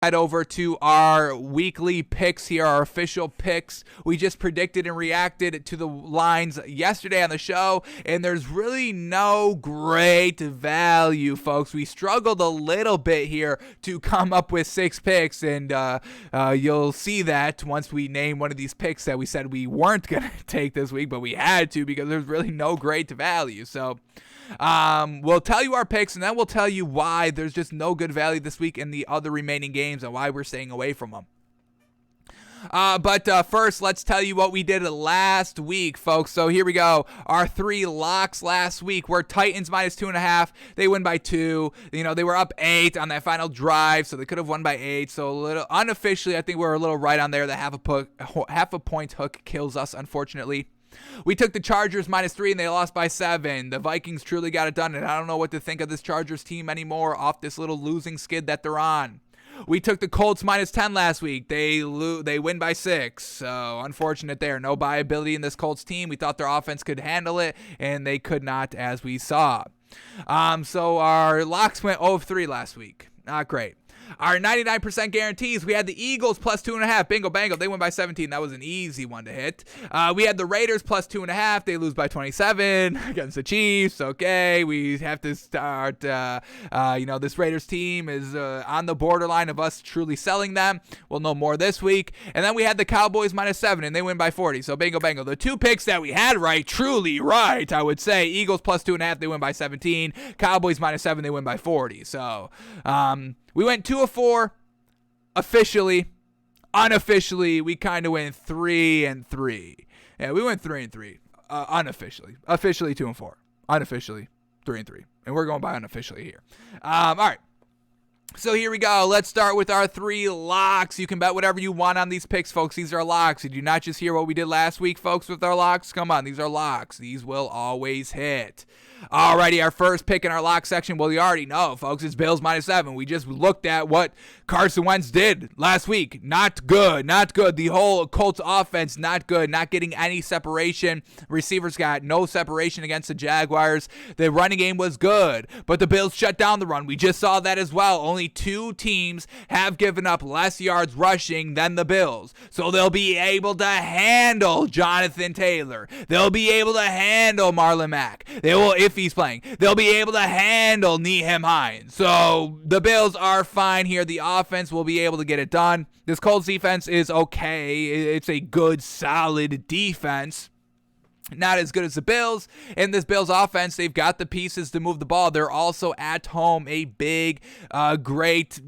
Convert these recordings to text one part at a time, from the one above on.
Head over to our weekly picks here, our official picks. We just predicted and reacted to the lines yesterday on the show, and there's really no great value, folks. We struggled a little bit here to come up with 6 picks, and you'll see that once we name one of these picks that we said we weren't going to take this week, but we had to because there's really no great value. So we'll tell you our picks, and then we'll tell you why there's just no good value this week in the other remaining games and why we're staying away from them. But first, let's tell you what we did last week, folks. So here we go. Our 3 locks last week were Titans minus 2.5. They win by 2. You know, they were up 8 on that final drive, so they could have won by 8. So a little unofficially, I think we're a little right on there. The half a point hook kills us, unfortunately. We took the Chargers minus 3, and they lost by 7. The Vikings truly got it done, and I don't know what to think of this Chargers team anymore off this little losing skid that they're on. We took the Colts minus 10 last week. They win by 6. So unfortunate there. No buyability in this Colts team. We thought their offense could handle it, and they could not, as we saw. So our locks went 0 of 3 last week. Not great. Our 99% guarantees, we had the Eagles plus 2.5. Bingo, bango. They win by 17. That was an easy one to hit. We had the Raiders plus 2.5. They lose by 27 against the Chiefs. Okay, we have to start, this Raiders team is on the borderline of us truly selling them. We'll know more this week. And then we had the Cowboys minus 7, and they win by 40. So bingo, bango. The 2 picks that we had right, truly right, I would say. Eagles plus 2.5, they win by 17. Cowboys minus 7, they win by 40. So, we went 2 of 4 officially. Unofficially, we kind of went 3 and 3. Yeah, we went 3 and 3. Unofficially. Officially 2 and 4. Unofficially 3 and 3. And we're going by unofficially here. All right. So here we go. Let's start with our 3 locks. You can bet whatever you want on these picks, folks. These are locks. Did you not just hear what we did last week, folks, with our locks? Come on, these are locks. These will always hit. Alrighty, our first pick in our lock section, well, you already know, folks, it's Bills minus 7. We just looked at what Carson Wentz did last week. Not good, not good. The whole Colts offense, not good, not getting any separation. Receivers got no separation against the Jaguars. The running game was good, but the Bills shut down the run. We just saw that as well. Only 2 teams have given up less yards rushing than the Bills. So they'll be able to handle Jonathan Taylor. They'll be able to handle Marlon Mack. They will, if he's playing, they'll be able to handle Nyheim Hines. So the Bills are fine here. The offense will be able to get it done. This Colts defense is okay. It's a good, solid defense. Not as good as the Bills. In this Bills offense, they've got the pieces to move the ball. They're also at home. A big, great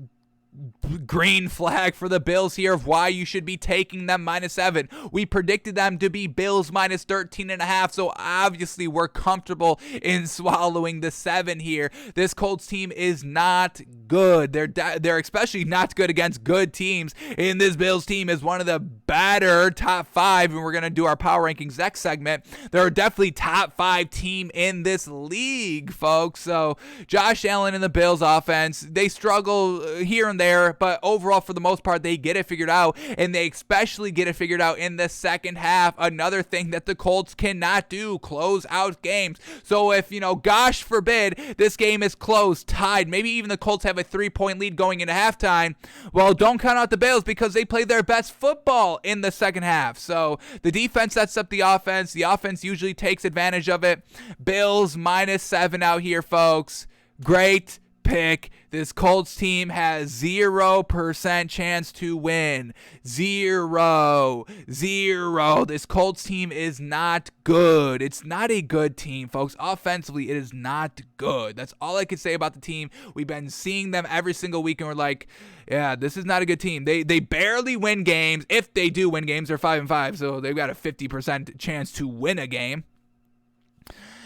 green flag for the Bills here of why you should be taking them minus 7. We predicted them to be Bills minus 13.5, so obviously we're comfortable in swallowing the 7 here. This Colts team is not good. They're especially not good against good teams, and this Bills team is one of the better top 5, and we're going to do our power rankings next segment. They're definitely top 5 team in this league, folks. So Josh Allen and the Bills offense, they struggle here and there, but overall, for the most part, they get it figured out, and they especially get it figured out in the second half. Another thing that the Colts cannot do, close out games. So if, gosh forbid, this game is close, tied, maybe even the Colts have a 3-point lead going into halftime, well, don't count out the Bills because they play their best football in the second half. So the defense sets up the offense. The offense usually takes advantage of it. Bills minus 7 out here, folks. Great pick. This Colts team has 0% chance to win. 0. This Colts team is not good. It's not a good team, folks. Offensively, it is not good. That's all I can say about the team. We've been seeing them every single week, and we're like, yeah, this is not a good team. They barely win games. If they do win games, they're 5-5, so they've got a 50% chance to win a game.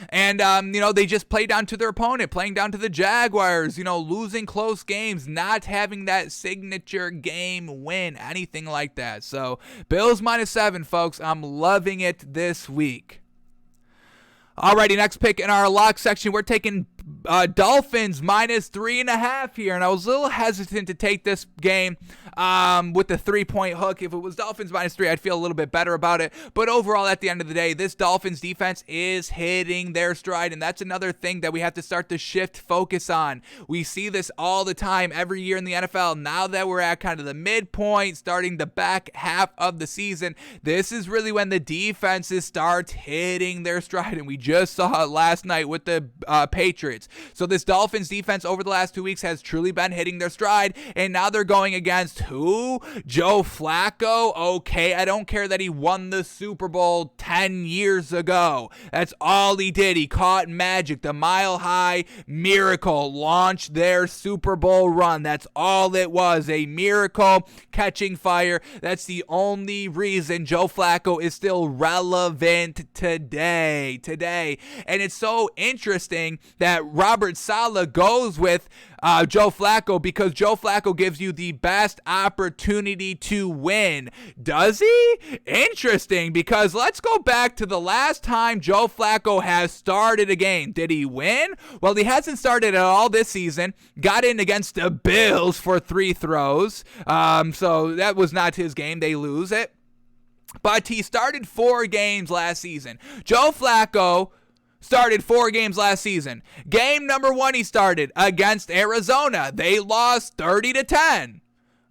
And, they just play down to their opponent, playing down to the Jaguars, losing close games, not having that signature game win, anything like that. So, Bills minus 7, folks. I'm loving it this week. Alrighty, next pick in our lock section, we're taking Dolphins minus 3.5 here, and I was a little hesitant to take this game with the 3-point hook. If it was Dolphins minus 3, I'd feel a little bit better about it. But overall, at the end of the day, this Dolphins defense is hitting their stride, and that's another thing that we have to start to shift focus on. We see this all the time, every year in the NFL. Now that we're at kind of the midpoint, starting the back half of the season, this is really when the defenses start hitting their stride, and we just saw it last night with the Patriots. So this Dolphins defense over the last 2 weeks has truly been hitting their stride, and now they're going against who? Joe Flacco? Okay, I don't care that he won the Super Bowl 10 years ago. That's all he did. He caught magic, the Mile High Miracle, launched their Super Bowl run. That's all it was, a miracle catching fire. That's the only reason Joe Flacco is still relevant today. And it's so interesting that Robert Saleh goes with Joe Flacco because Joe Flacco gives you the best opportunity to win. Does he? Interesting, because let's go back to the last time Joe Flacco has started a game. Did he win? Well, he hasn't started at all this season. Got in against the Bills for 3 throws. So that was not his game. They lose it. But he started 4 games last season. Joe Flacco started 4 games last season. Game number 1 he started against Arizona. They lost 30-10.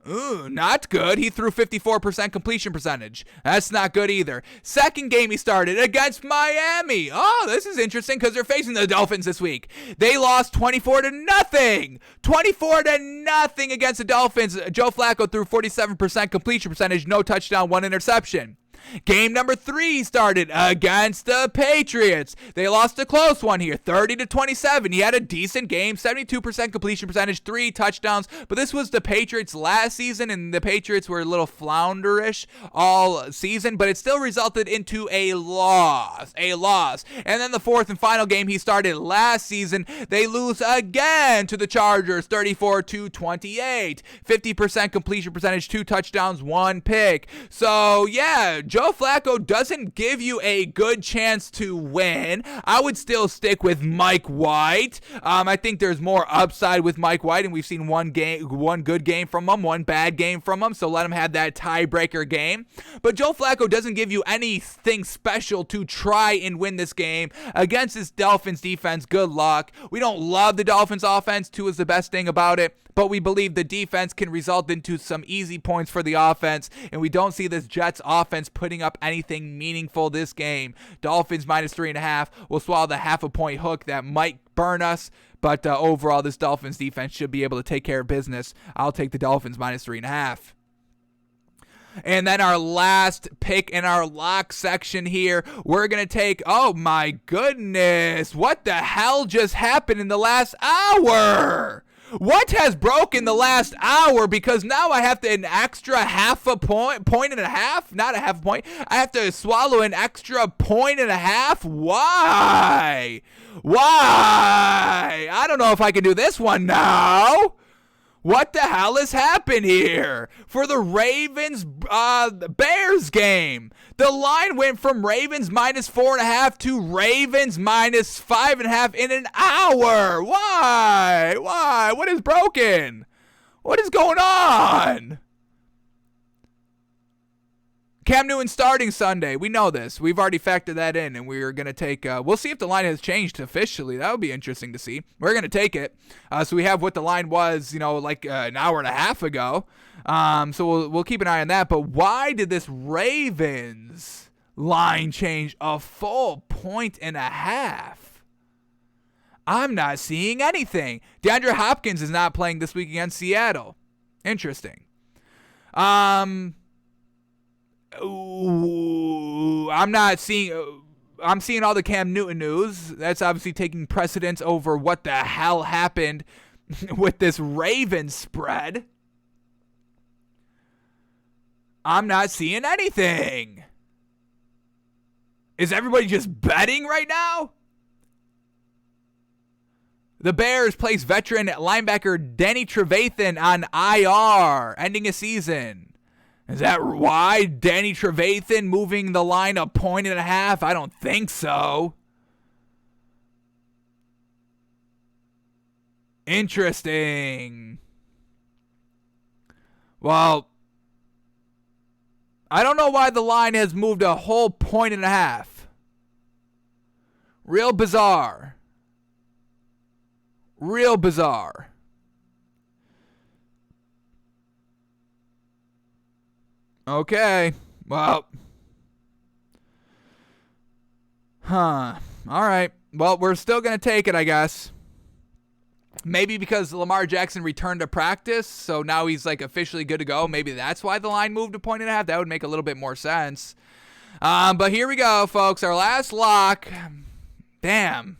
Ooh, not good. He threw 54% completion percentage. That's not good either. Second game he started against Miami. Oh, this is interesting because they're facing the Dolphins this week. They lost 24-0. 24-0 against the Dolphins. Joe Flacco threw 47% completion percentage, no touchdown, 1 interception. Game number 3 started against the Patriots. They lost a close one here, 30-27. He had a decent game, 72% completion percentage, 3 touchdowns. But this was the Patriots last season, and the Patriots were a little flounderish all season, but it still resulted into a loss. And then the 4th and final game he started last season, they lose again to the Chargers, 34-28. 50% completion percentage, 2 touchdowns, 1 pick. So yeah, Joe Flacco doesn't give you a good chance to win. I would still stick with Mike White. I think there's more upside with Mike White, and we've seen one good game from him, 1 bad game from him, so let him have that tiebreaker game. But Joe Flacco doesn't give you anything special to try and win this game against this Dolphins defense. Good luck. We don't love the Dolphins offense. 2 is the best thing about it. But we believe the defense can result into some easy points for the offense, and we don't see this Jets offense putting up anything meaningful this game. Dolphins minus 3.5. We'll swallow the 0.5 point hook that might burn us, but overall, this Dolphins defense should be able to take care of business. I'll take the Dolphins minus 3.5. And then our last pick in our lock section here, we're going to take, oh my goodness, what the hell just happened in the last hour? What has broken the last hour? Because now I have to an extra 0.5 point, not a 0.5 point. I have to swallow an extra 1.5 points. Why? I don't know if I can do this one now. What the hell has happened here? For the Ravens Bears game, the line went from Ravens minus 4.5 to Ravens minus 5.5 in an hour. Why? What is broken? What is going on? Cam Newton starting Sunday. We know this. We've already factored that in, and we're going to take... we'll see if the line has changed officially. That would be interesting to see. We're going to take it. So we have what the line was, like an hour and a half ago. So we'll keep an eye on that. But why did this Ravens line change a full 1.5 points? I'm not seeing anything. DeAndre Hopkins is not playing this week against Seattle. Interesting. Ooh, I'm seeing all the Cam Newton news. That's obviously taking precedence over what the hell happened with this Ravens spread. I'm not seeing anything. Is everybody just betting right now? The Bears place veteran linebacker Danny Trevathan on IR, ending a season. Is that why Danny Trevathan moving the line 1.5 points? I don't think so. Interesting. Well, I don't know why the line has moved a whole 1.5 points. Real bizarre. Real bizarre. Okay. Well. All right. Well, we're still going to take it, I guess. Maybe because Lamar Jackson returned to practice, so now he's like officially good to go. Maybe that's why the line moved a 1.5 points. That would make a little bit more sense. But here we go, folks. Our last lock. Damn.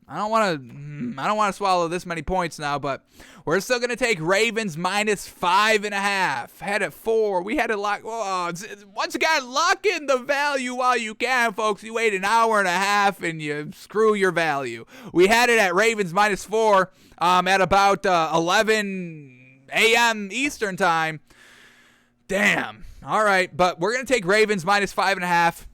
I don't want to swallow this many points now, but we're still going to take Ravens -5.5. Had it 4. We had it lock. Once again, lock in the value while you can, folks. You wait an hour and a half and you screw your value. We had it at Ravens -4 at about 11 a.m. Eastern time. Damn. All right, but we're going to take Ravens -5.5.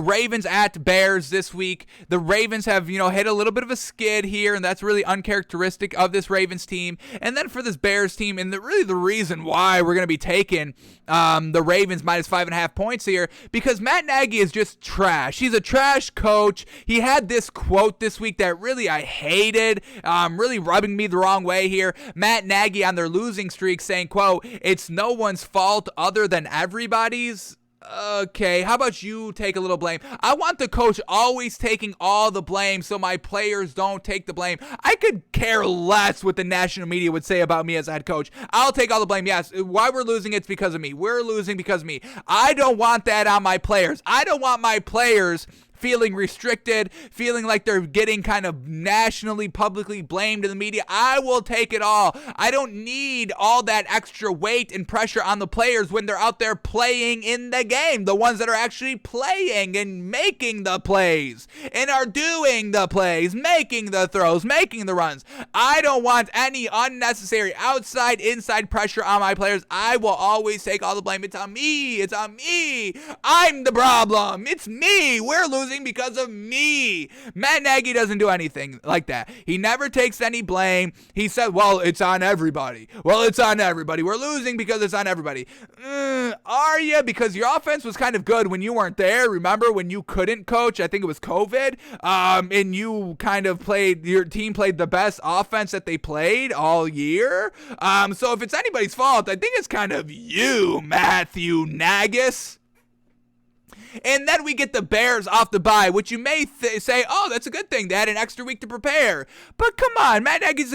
Ravens at Bears this week. The Ravens have, hit a little bit of a skid here, and that's really uncharacteristic of this Ravens team. And then for this Bears team, and the reason why we're going to be taking the Ravens -5.5 points here, because Matt Nagy is just trash. He's a trash coach. He had this quote this week that really I hated, really rubbing me the wrong way here. Matt Nagy on their losing streak saying, quote, "It's no one's fault other than everybody's." Okay, how about you take a little blame? I want the coach always taking all the blame so my players don't take the blame. I could care less what the national media would say about me as a head coach. I'll take all the blame. Yes, why we're losing, it's because of me. We're losing because of me. I don't want that on my players. I don't want my players feeling restricted, feeling like they're getting kind of nationally, publicly blamed in the media. I will take it all. I don't need all that extra weight and pressure on the players when they're out there playing in the game. The ones that are actually playing and making the plays and are doing the plays, making the throws, making the runs. I don't want any unnecessary outside, inside pressure on my players. I will always take all the blame. It's on me. It's on me. I'm the problem. It's me. We're losing because of me. Matt Nagy doesn't do anything like that. He never takes any blame. He said, well, it's on everybody. Well, it's on everybody. We're losing because it's on everybody. Are you? Because your offense was kind of good when you weren't there. Remember when you couldn't coach? I think it was COVID. And you kind of your team played the best offense that they played all year. So if it's anybody's fault, I think it's kind of you, Matthew Nagus. And then we get the Bears off the bye, which you may say, oh, that's a good thing. They had an extra week to prepare. But come on, Matt Nagy's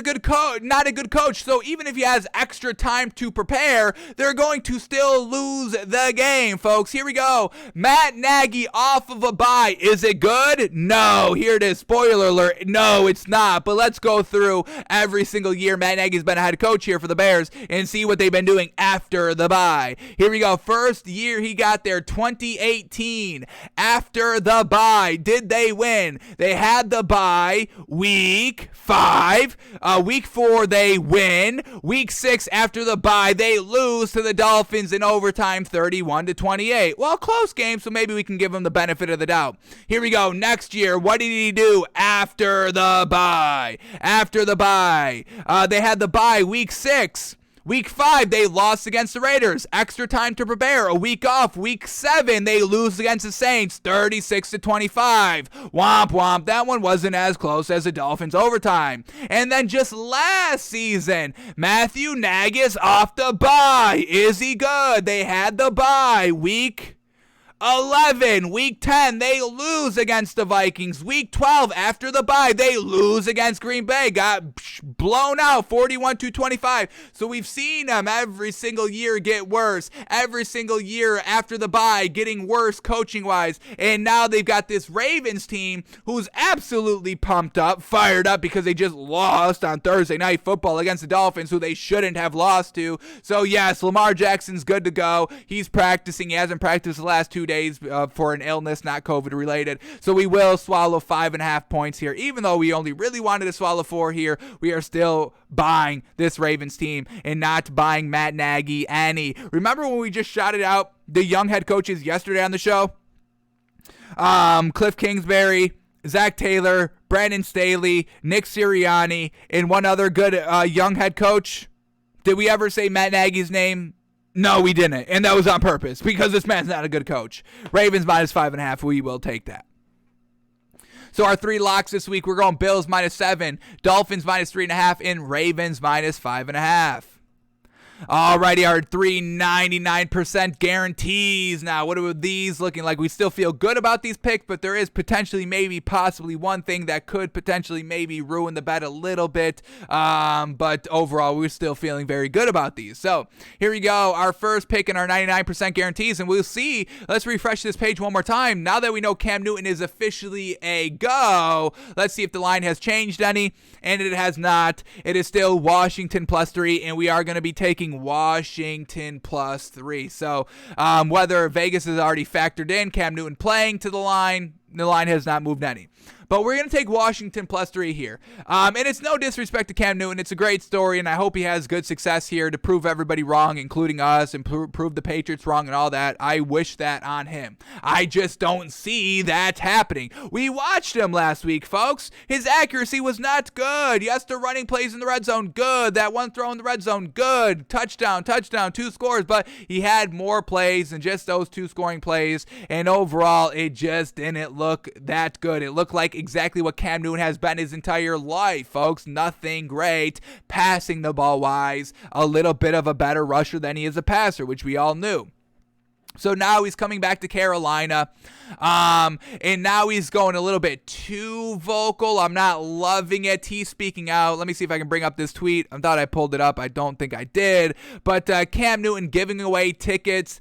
not a good coach. So even if he has extra time to prepare, they're going to still lose the game, folks. Here we go. Matt Nagy off of a bye. Is it good? No. Here it is. Spoiler alert. No, it's not. But let's go through every single year Matt Nagy's been a head coach here for the Bears and see what they've been doing after the bye. Here we go. First year he got there, 2018. After the bye, did they win? They had the bye week 5. Week 4, they win. Week 6, after the bye, they lose to the Dolphins in overtime 31-28. Well, close game, so maybe we can give them the benefit of the doubt. Here we go. Next year, what did he do after the bye? After the bye, they had the bye week 6. Week 5, they lost against the Raiders. Extra time to prepare. A week off. Week 7, they lose against the Saints. 36-25. Womp womp. That one wasn't as close as the Dolphins overtime. And then just last season, Matthew Nagy is off the bye. Is he good? They had the bye. Week 11, week 10, they lose against the Vikings. Week 12, after the bye, they lose against Green Bay. Got blown out 41-25. So we've seen them every single year get worse. Every single year after the bye, getting worse coaching-wise. And now they've got this Ravens team who's absolutely pumped up, fired up because they just lost on Thursday Night Football against the Dolphins, who they shouldn't have lost to. So yes, Lamar Jackson's good to go. He's practicing. He hasn't practiced the last 2 days for an illness, not COVID related. So we will swallow 5.5 points here. Even though we only really wanted to swallow 4 here, we are still buying this Ravens team and not buying Matt Nagy any. Remember when we just shouted out the young head coaches yesterday on the show? Cliff Kingsbury, Zach Taylor, Brandon Staley, Nick Sirianni, and one other good young head coach. Did we ever say Matt Nagy's name? No, we didn't, and that was on purpose because this man's not a good coach. Ravens -5.5. We will take that. So our 3 locks this week, we're going Bills -7, Dolphins -3.5, and Ravens -5.5. Alrighty, our 3.99% guarantees. Now, what are these looking like? We still feel good about these picks, but there is potentially, maybe, possibly one thing that could potentially maybe ruin the bet a little bit. But overall, we're still feeling very good about these. So here we go. Our first pick in our 99% guarantees, and we'll see. Let's refresh this page one more time. Now that we know Cam Newton is officially a go, let's see if the line has changed any, and it has not. It is still Washington +3, and we are going to be taking Washington +3. So whether Vegas has already factored in Cam Newton playing to the line has not moved any. But we're going to take Washington +3 here. And it's no disrespect to Cam Newton. It's a great story, and I hope he has good success here to prove everybody wrong, including us, and prove the Patriots wrong and all that. I wish that on him. I just don't see that happening. We watched him last week, folks. His accuracy was not good. Yes, the running plays in the red zone, good. That one throw in the red zone, good. Touchdown, 2 scores. But he had more plays than just those 2 scoring plays, and overall, it just didn't look that good. It looked like exactly what Cam Newton has been his entire life, folks. Nothing great. Passing the ball wise, a little bit of a better rusher than he is a passer, which we all knew. So now he's coming back to Carolina, and now he's going a little bit too vocal. I'm not loving it. He's speaking out. Let me see if I can bring up this tweet. I thought I pulled it up. I don't think I did. But Cam Newton giving away tickets,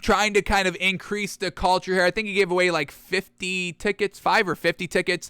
trying to kind of increase the culture here. I think he gave away like 50 tickets, 5 or 50 tickets,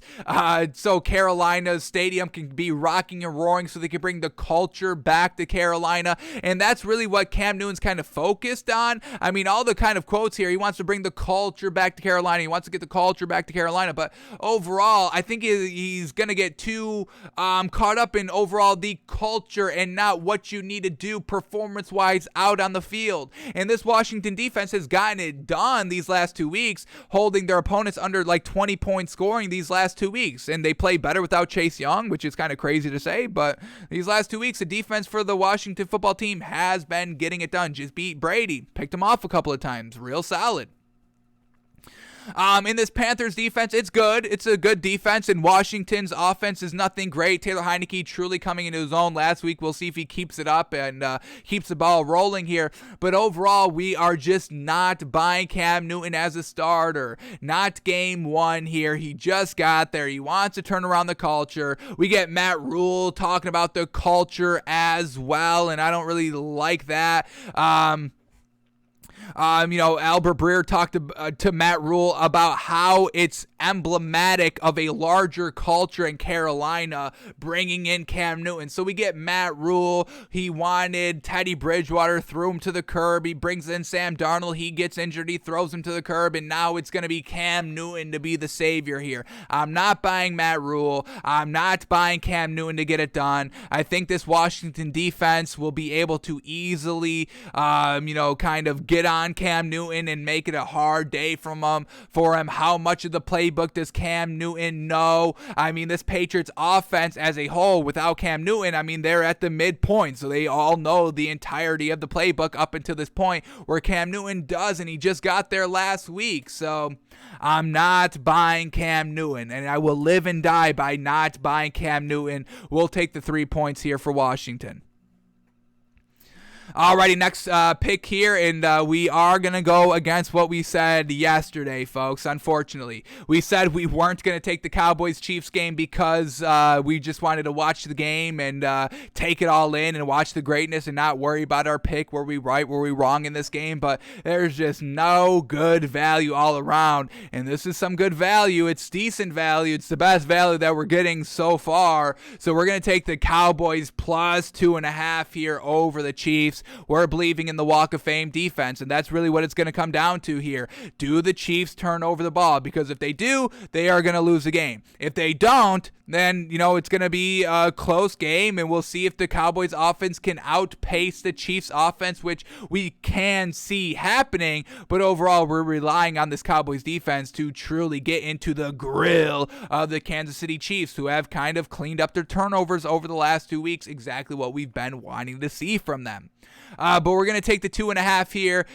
so Carolina's stadium can be rocking and roaring, so they can bring the culture back to Carolina. And that's really what Cam Newton's kind of focused on. I mean, all the kind of quotes here, he wants to bring the culture back to Carolina. He wants to get the culture back to Carolina. But overall, I think he's going to get too caught up in overall the culture and not what you need to do performance-wise out on the field. And this Washington defense has gotten it done these last 2 weeks, holding their opponents under like 20 points scoring these last 2 weeks. And they play better without Chase Young, which is kind of crazy to say, but these last 2 weeks, the defense for the Washington football team has been getting it done. Just beat Brady, picked him off a couple of times, real solid. In this Panthers defense, it's good. It's a good defense, and Washington's offense is nothing great. Taylor Heineke truly coming into his own last week. We'll see if he keeps it up and keeps the ball rolling here. But overall, we are just not buying Cam Newton as a starter. Not game 1 here. He just got there. He wants to turn around the culture. We get Matt Rule talking about the culture as well, and I don't really like that. Albert Breer talked to Matt Rule about how it's emblematic of a larger culture in Carolina, bringing in Cam Newton. So we get Matt Rule. He wanted Teddy Bridgewater, threw him to the curb. He brings in Sam Darnold. He gets injured. He throws him to the curb. And now it's going to be Cam Newton to be the savior here. I'm not buying Matt Rule. I'm not buying Cam Newton to get it done. I think this Washington defense will be able to easily, kind of get on Cam Newton and make it a hard day for him. How much of the playbook does Cam Newton know? I mean, this Patriots offense as a whole without Cam Newton, I mean, they're at the midpoint, so they all know the entirety of the playbook up until this point, where Cam Newton does, and he just got there last week. So I'm not buying Cam Newton, and I will live and die by not buying Cam Newton. We'll take the 3 points here for Washington. Alrighty, next pick here, and we are going to go against what we said yesterday, folks, unfortunately. We said we weren't going to take the Cowboys-Chiefs game because we just wanted to watch the game and take it all in and watch the greatness and not worry about our pick. Were we right, were we wrong in this game? But there's just no good value all around, and this is some good value. It's decent value. It's the best value that we're getting so far. So we're going to take the Cowboys plus 2.5 here over the Chiefs. We're believing in the Walk of Fame defense, and that's really what it's going to come down to here. Do the Chiefs turn over the ball? Because if they do, they are going to lose the game. If they don't, then, it's going to be a close game, and we'll see if the Cowboys offense can outpace the Chiefs offense, which we can see happening. But overall, we're relying on this Cowboys defense to truly get into the grill of the Kansas City Chiefs, who have kind of cleaned up their turnovers over the last 2 weeks, exactly what we've been wanting to see from them. But we're going to take the 2.5 here.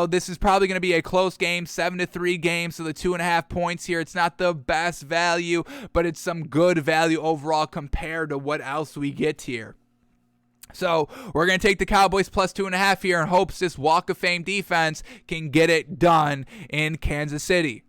This is probably going to be a close game, 7-3 game. So the 2.5 points here, it's not the best value, but it's some good value overall compared to what else we get here. So we're going to take the Cowboys plus 2.5 here in hopes this Walk of Fame defense can get it done in Kansas City.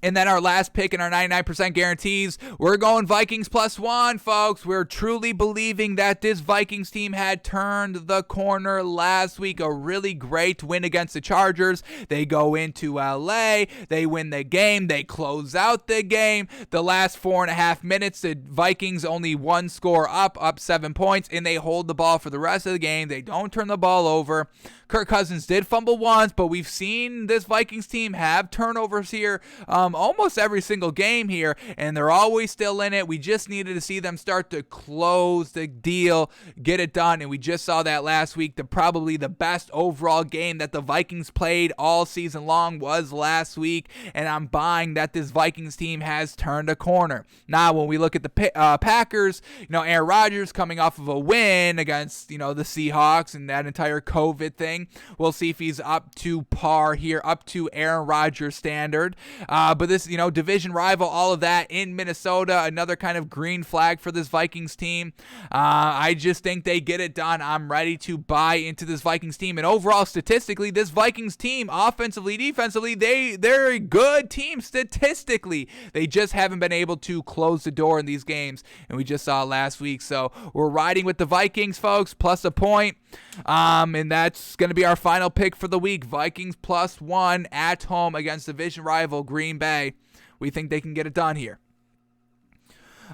And then our last pick in our 99% guarantees, we're going Vikings plus 1, folks. We're truly believing that this Vikings team had turned the corner last week. A really great win against the Chargers. They go into LA. They win the game. They close out the game. The last 4.5 minutes, the Vikings only one score up 7 points, and they hold the ball for the rest of the game. They don't turn the ball over. Kirk Cousins did fumble once, but we've seen this Vikings team have turnovers here almost every single game here, and they're always still in it. We just needed to see them start to close the deal, get it done, and we just saw that last week. Probably the best overall game that the Vikings played all season long was last week, and I'm buying that this Vikings team has turned a corner. Now, when we look at the Packers, Aaron Rodgers coming off of a win against, the Seahawks and that entire COVID thing. We'll see if he's up to par here, up to Aaron Rodgers standard. But this, division rival, all of that in Minnesota, another kind of green flag for this Vikings team. I just think they get it done. I'm ready to buy into this Vikings team. And overall, statistically, this Vikings team, offensively, defensively, they're a good team statistically. They just haven't been able to close the door in these games, and we just saw last week. So we're riding with the Vikings, folks, plus a point. And that's going to be our final pick for the week. Vikings plus 1 at home against division rival Green Bay. We think they can get it done here.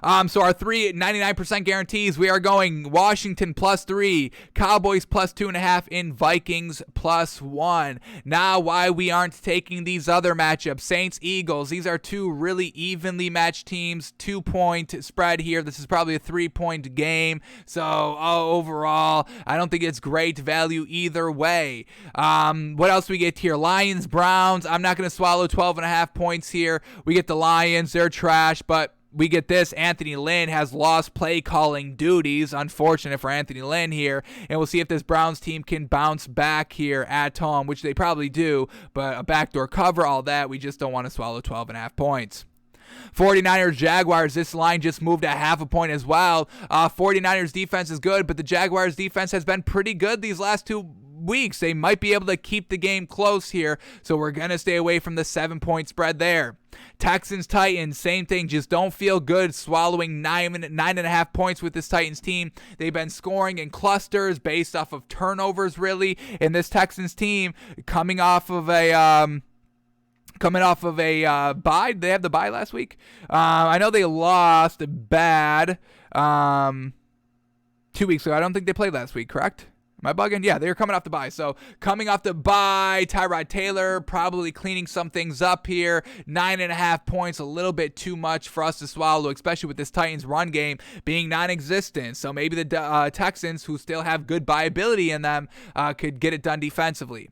So our 99% guarantees, we are going Washington plus 3, Cowboys plus 2.5, and Vikings plus 1. Now, why we aren't taking these other matchups, Saints, Eagles, these are two really evenly matched teams, 2-point spread here. This is probably a 3-point game. So overall, I don't think it's great value either way. What else we get here? Lions, Browns. I'm not going to swallow 12.5 points here. We get the Lions. They're trash, but we get this. Anthony Lynn has lost play calling duties. Unfortunate for Anthony Lynn here. And we'll see if this Browns team can bounce back here at home, which they probably do. But a backdoor cover, all that. We just don't want to swallow 12.5 points. 49ers, Jaguars, this line just moved a half a point as well. 49ers defense is good, but the Jaguars defense has been pretty good these last 2 weeks. They might be able to keep the game close here, so we're going to stay away from the 7-point spread there. Texans, Titans, same thing. Just don't feel good swallowing 9.5 points with this Titans team. They've been scoring in clusters based off of turnovers, really. And this Texans team coming off of a bye. They have the bye last week. I know they lost bad 2 weeks ago. I don't think they played last week, correct? Am I bugging? Yeah, they were coming off the bye. So coming off the bye, Tyrod Taylor probably cleaning some things up here. 9.5 points, a little bit too much for us to swallow, especially with this Titans run game being non-existent. So maybe the Texans, who still have good viability in them, could get it done defensively.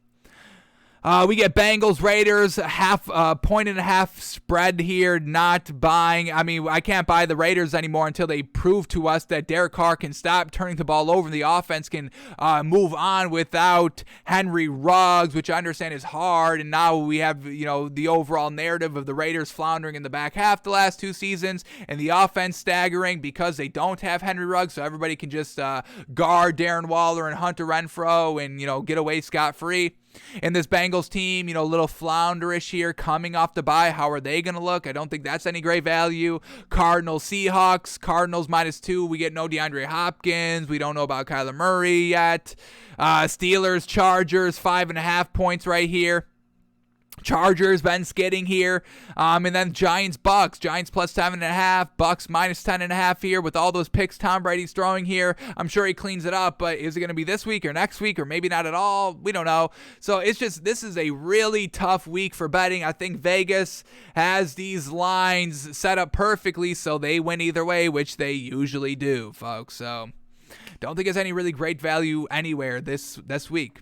We get Bengals Raiders, 1.5 point spread here, not buying. I mean, I can't buy the Raiders anymore until they prove to us that Derek Carr can stop turning the ball over and the offense can move on without Henry Ruggs, which I understand is hard. And now we have, the overall narrative of the Raiders floundering in the back half the last 2 seasons and the offense staggering because they don't have Henry Ruggs, so everybody can just guard Darren Waller and Hunter Renfrow and, get away scot-free. And this Bengals team, a little flounderish here coming off the bye. How are they going to look? I don't think that's any great value. Cardinals, Seahawks. Cardinals -2. We get no DeAndre Hopkins. We don't know about Kyler Murray yet. Steelers, Chargers, 5.5 points right here. Chargers been skidding here. And then Giants, Bucks. Giants plus 7.5. Bucks minus 10.5 here with all those picks Tom Brady's throwing here. I'm sure he cleans it up, but is it going to be this week or next week or maybe not at all? We don't know. So it's just, this is a really tough week for betting. I think Vegas has these lines set up perfectly so they win either way, which they usually do, folks. So don't think there's any really great value anywhere this week.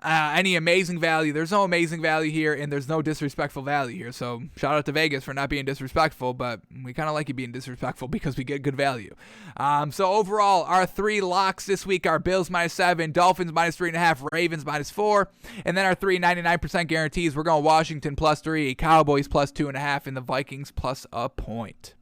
Any amazing value. There's no amazing value here, and there's no disrespectful value here. So shout out to Vegas for not being disrespectful, but we kind of like you being disrespectful because we get good value. So overall, our 3 locks this week are Bills minus 7, Dolphins minus 3.5, Ravens minus 4, and then our 3 99% guarantees. We're going Washington plus 3, Cowboys plus 2.5, and the Vikings plus a point.